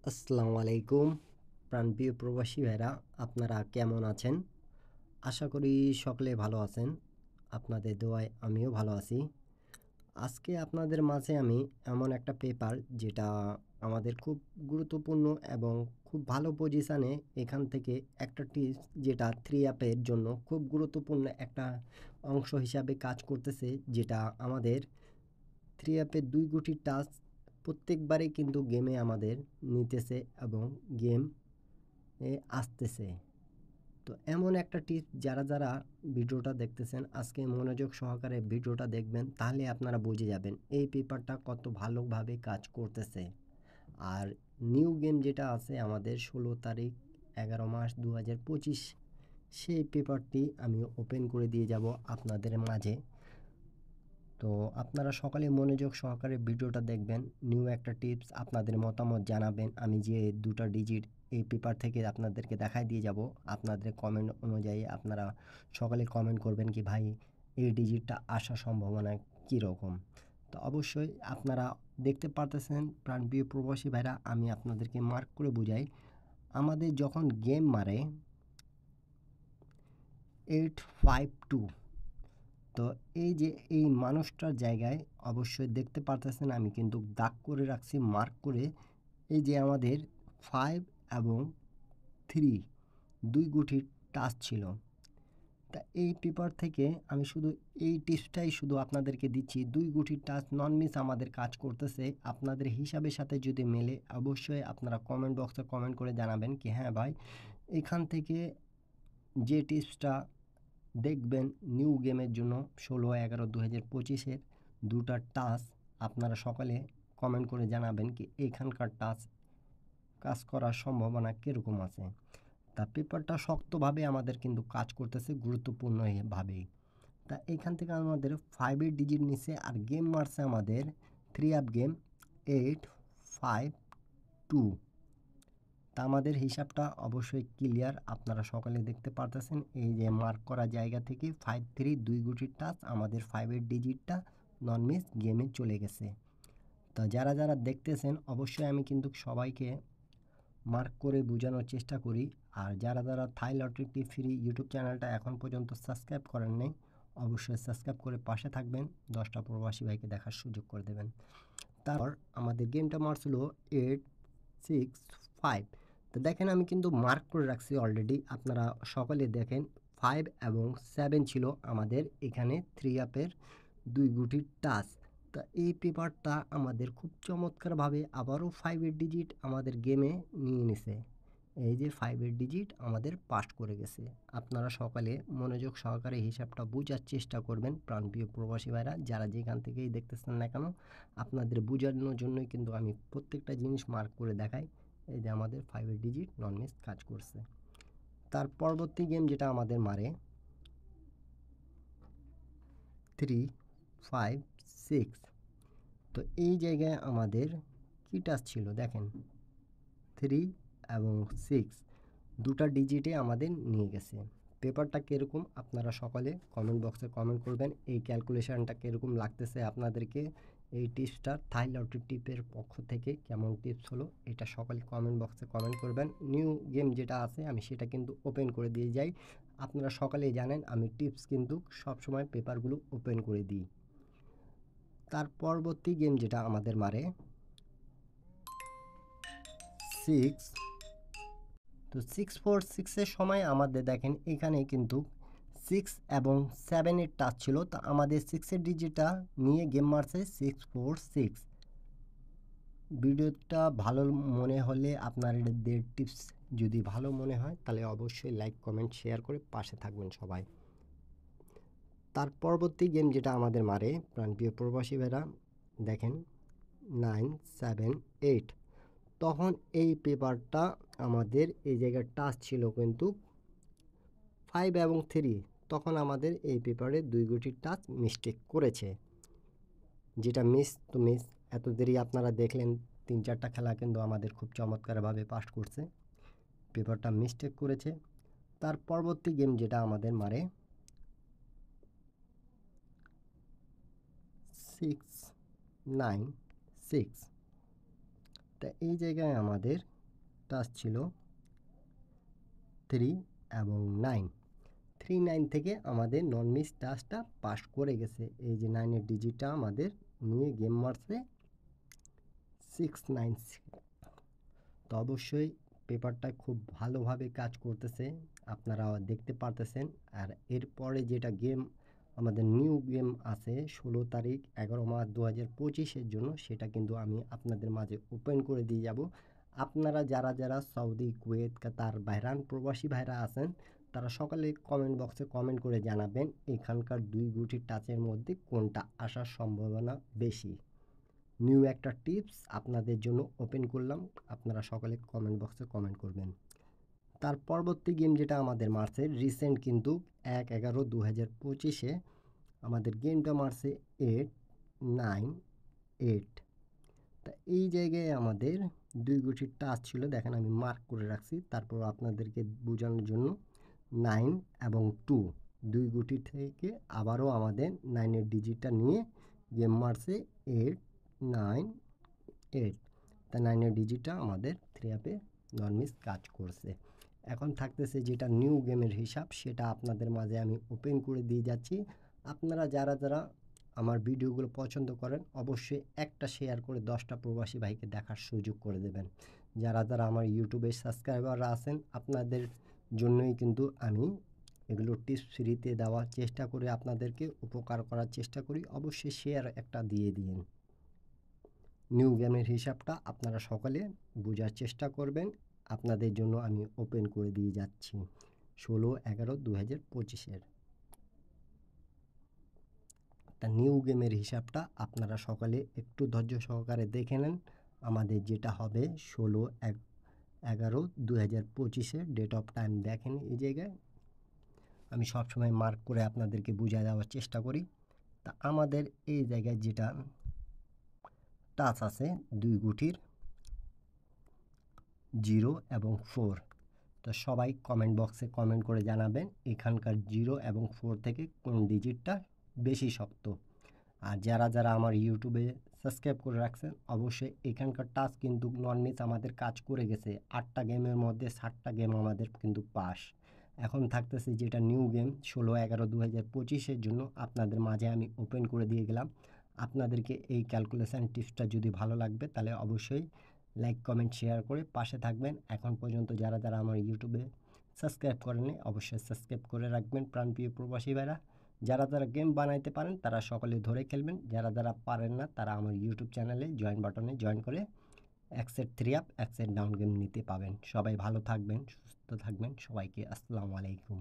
আসসালামু আলাইকুম প্রাণপ্রিয় প্রবাসী ভাইরা, আপনারা কেমন আছেন? আশা করি সকলে ভালো আছেন। আপনাদের দোয়ায় আমিও ভালো আছি। আজকে আপনাদের মাঝে আমি এমন একটা পেপার যেটা আমাদের খুব গুরুত্বপূর্ণ এবং খুব ভালো পজিশানে এখান থেকে একটা টিপস যেটা 3 অ্যাপের জন্য খুব গুরুত্বপূর্ণ একটা অংশ হিসাবে কাজ করতেছে, যেটা আমাদের 3 অ্যাপের ২ গুটির টাচ প্রত্যেকবারেই কিন্তু গেমে আমাদের নিতেছে এবং গেম আসতেছে। তো এমন একটা টিপস যারা ভিডিওটা দেখতেছেন আজকে মনোযোগ সহকারে ভিডিওটা দেখবেন, তাহলে আপনারা বুঝে যাবেন এই পেপারটা কত ভালোভাবে কাজ করতেছে। আর নিউ গেম যেটা আছে আমাদের ১৬ তারিখ ১১ মাস ২০২৫, সেই পেপারটি আমি ওপেন করে দিয়ে যাব আপনাদের মাঝে। তো আপনারা সকালে মনোযোগ সহকারে ভিডিওটা দেখবেন, নিউ একটা টিপস আপনাদের মতামত জানাবেন। আমি যে ২টা ডিজিট এই পেপার থেকে আপনাদেরকে দেখায় দিয়ে যাব। আপনাদের কমেন্ট অনুযায়ী আপনারা সকালে কমেন্ট করবেন কি ভাই এই ডিজিটটা আসার সম্ভাবনা কীরকম। তো অবশ্যই আপনারা দেখতে পারতেছেন প্রাণপ্রিয় প্রবাসী ভাইরা, আমি আপনাদেরকে মার্ক করে বুঝাই। আমাদের যখন গেম মারে 852, তো এই যে এই মানুষটার জায়গায় অবশ্যই দেখতে পারতেছেন আমি কিন্তু দাগ করে রাখছি, মার্ক করে। এই যে আমাদের 5 এবং 3 2 গুটির টাচ ছিল। তা এই পেপার থেকে আমি শুধু এই টিপসটাই শুধু আপনাদেরকে দিচ্ছি, 2 গুটির টাচ নন মিস আমাদের কাজ করতেছে। আপনাদের হিসাবের সাথে যদি মেলে অবশ্যই আপনারা কমেন্ট বক্সে কমেন্ট করে জানাবেন কি হ্যাঁ ভাই, এখান থেকে যে টিপসটা দেখবেন নিউ গেমের জন্য ১৬/১১/২০২৫-এর ২টা টাচ আপনারা সকালে কমেন্ট করে জানাবেন কি এইখানকার টাচ কাজ করার সম্ভাবনা কীরকম আছে। তা পেপারটা শক্তভাবে আমাদের কিন্তু কাজ করতেছে গুরুত্বপূর্ণভাবেই। তা এখান থেকে আমাদের 5-এর ডিজিট নিচ্ছে আর গেম মারছে আমাদের 3 অ্যাপ গেম 852। তা আমাদের হিসাবটা অবশ্যই ক্লিয়ার, আপনারা সকালে দেখতে পারতেছেন। এই যে মার্ক করা জায়গা থেকে 5-3 2 গুটির টাচ আমাদের 5-এর ডিজিটটা নন মিস গেমে চলে গেছে। তা যারা দেখতেছেন অবশ্যই আমি কিন্তু সবাইকে মার্ক করে বোঝানোর চেষ্টা করি। আর যারা থাই লটারি টিপ ফ্রি ইউটিউব চ্যানেলটা এখন পর্যন্ত সাবস্ক্রাইব করেন নাই, অবশ্যই সাবস্ক্রাইব করে পাশে থাকবেন, 10টা প্রবাসী ভাইকে দেখার সুযোগ করে দেবেন। তারপর আমাদের গেমটা মারছিল 865। তো দেখেন আমি কিন্তু মার্ক করে রাখছি অলরেডি, আপনারা সকলে দেখেন 5 এবং 7 ছিল আমাদের এখানে 3 অ্যাপের 2 গুটির টাচ। তা এই পেপারটা আমাদের খুব চমৎকারভাবে আবারও 5-এর ডিজিট আমাদের গেমে নিয়ে নিছে। এই যে 5-এর ডিজিট আমাদের পাস করে গেছে। আপনারা সকালে মনোযোগ সহকারে হিসাবটা বোঝার চেষ্টা করবেন প্রাণপ্রিয় প্রবাসী ভাইরা, যারা যেখান থেকেই দেখতেছেন না কেন। আপনাদের বোঝানোর জন্যই কিন্তু আমি প্রত্যেকটা জিনিস মার্ক করে দেখাই। এই যে আমাদের 5-এর ডিজিট নন মিস কাজ করছে। তার পরবর্তী গেম যেটা আমাদের মারে 3 5 6। তো এই জায়গায় আমাদের কি টাচ ছিল দেখেন, 3 এবং 6 দুটা ডিজিটে আমাদের নিয়ে গেছে। পেপারটা কীরকম আপনারা সকালে কমেন্ট বক্সে কমেন্ট করবেন, এই ক্যালকুলেশনটা কীরকম লাগতেছে আপনাদেরকে, এই টিপসটা থাই লটারি টিপের পক্ষ থেকে কেমন টিপস হলো এটা সকালে কমেন্ট বক্সে কমেন্ট করবেন। নিউ গেম যেটা আছে আমি সেটা কিন্তু ওপেন করে দিয়ে যাই। আপনারা সকালেই জানেন আমি টিপস কিন্তু সবসময় পেপারগুলো ওপেন করে দিই। তার পরবর্তী গেম যেটা আমাদের মারে 6। তো 646-এর সময় আমাদের দেখেন এখানে কিন্তু 6 এবং 7-এর টাচ ছিল। তা আমাদের 6-এর ডিজিটটা নিয়ে গেম মারছে 646। ভিডিওটা ভালো মনে হলে আপনাদের টিপস যদি ভালো মনে হয় তাহলে অবশ্যই লাইক কমেন্ট শেয়ার করে পাশে থাকবেন সবাই। তার পরবর্তী গেম যেটা আমাদের মারে প্রাণপ্রিয় প্রবাসী ভাইরা দেখেন 978। তখন এই পেপারটা আমাদের এই জায়গায় টাচ ছিল কিন্তু 5 এবং 3। তখন আমাদের এই পেপারে 2 গুটির টাচ মিস্টেক করেছে, যেটা মিস তো মিস। এত দেরি আপনারা দেখলেন 3-4টা খেলা কিন্তু আমাদের খুব চমৎকারভাবে পাস করছে, পেপারটা মিস্টেক করেছে। তার পরবর্তী গেম যেটা আমাদের মারে 696। তা এই জায়গায় আমাদের টাচ ছিল 3 এবং 9। 3 9 থেকে আমাদের নন মিস টাচটা পাস করে গেছে। এই যে 9 এর ডিজিটটা আমাদের নিয়ে গেম মারছে 6 9। তো অবশ্যই পেপারটা খুব ভালোভাবে কাজ করতেছে, আপনারা দেখতে পারতেছেন। আর এরপরে যেটা গেম আমাদের নিউ গেম আছে 16 তারিখ 11 মার্চ 2025-এর জন্য, সেটা কিন্তু আমি আপনাদের মাঝে ওপেন করে দিয়ে যাব। আপনারা যারা যারা সৌদি, কুয়েত, কাতার, বাহরাইন প্রবাসী ভাইরা আছেন, তারা সকালে কমেন্ট বক্সে কমেন্ট করে জানাবেন এখানকার 2 গুটির টাচের মধ্যে কোনটা আসার সম্ভাবনা বেশি। নিউ একটা টিপস আপনাদের জন্য ওপেন করলাম, আপনারা সকলে কমেন্ট বক্সে কমেন্ট করবেন। তার পরবর্তী গেম যেটা আমাদের মারছে রিসেন্ট কিন্তু 1/11/2025-এ আমাদের গেমটা মারছে 8 9 8। তা এই জায়গায় আমাদের 2 গুটির টাচ ছিল, দেখেন আমি মার্ক করে রাখছি, তারপর আপনাদেরকে বোঝানোর জন্য 9 এবং 2 2 গুটি থেকে আবারও আমাদের 9 এর ডিজিটটা নিয়ে গেম মারছে 8 9 8। তা 9 এর ডিজিটটা আমাদের 3 অ্যাপে নন মিস কাজ করছে। এখন থাকতেছে যেটা নিউ গেমের হিসাব, সেটা আপনাদের মাঝে আমি ওপেন করে দিয়ে যাচ্ছি। আপনারা যারা যারা আমার ভিডিওগুলো পছন্দ করেন অবশ্যই একটা শেয়ার করে 10টা প্রবাসী ভাইকে দেখার সুযোগ করে দেবেন। যারা যারা আমার ইউটিউবে সাবস্ক্রাইবাররা আছেন আপনাদের জন্যই কিন্তু আমি এগুলো টিপস ফ্রিতে দেওয়ার চেষ্টা করি, আপনাদেরকে উপকার করার চেষ্টা করি। অবশ্যই শেয়ার একটা দিয়ে দিন। নিউ গেমের হিসাবটা আপনারা সকলে বোঝার চেষ্টা করবেন, আপনাদের জন্য আমি ওপেন করে দিয়ে যাচ্ছি 16/11/2025-এর। তা নিউ গেমের হিসাবটা আপনারা সকলে একটু ধৈর্য সহকারে দেখে নেন। আমাদের যেটা হবে 16/11/2025-এর ডেট অফ টাইম দেখেন, এই জায়গায় আমি সবসময় মার্ক করে আপনাদেরকে বুঝিয়ে দেওয়ার চেষ্টা করি। তা আমাদের এই জায়গায় যেটা টাচ আছে 2 গুটির 0 এবং 4। তো সবাই কমেন্ট বক্সে কমেন্ট করে জানাবেন এখানকার 0 এবং 4 থেকে কোন ডিজিটটা বেশি শক্ত। আর যারা যারা আমার ইউটিউবে সাবস্ক্রাইব করে রাখছেন অবশ্যই এখানকার টাচ কিন্তু নন মিস আমাদের কাজ করে গেছে। 8টা গেমের মধ্যে 7টা গেম আমাদের কিন্তু পাস। এখন থাকতেছে যেটা নিউ গেম 16/11/2025-এর জন্য আপনাদের মাঝে আমি ওপেন করে দিয়ে গেলাম। আপনাদেরকে এই ক্যালকুলেশন টিপসটা যদি ভালো লাগবে তাহলে অবশ্যই লাইক কমেন্ট শেয়ার করে পাশে থাকবেন। এখন পর্যন্ত যারা যারা আমার ইউটিউবে সাবস্ক্রাইব করেননি অবশ্যই সাবস্ক্রাইব করে রাখবেন প্রাণপ্রিয় প্রবাসী ভাইরা। যারা যারা গেম বানাইতে পারেন তারা সকলে ধরে খেলবেন, যারা যারা পারেন না তারা আমার ইউটিউব চ্যানেলে জয়েন বাটনে জয়েন করে একসেট 3 অ্যাপ একসেট ডাউন গেম নিতে পাবেন। সবাই ভালো থাকবেন, সুস্থ থাকবেন, সবাইকে আসসালামু আলাইকুম।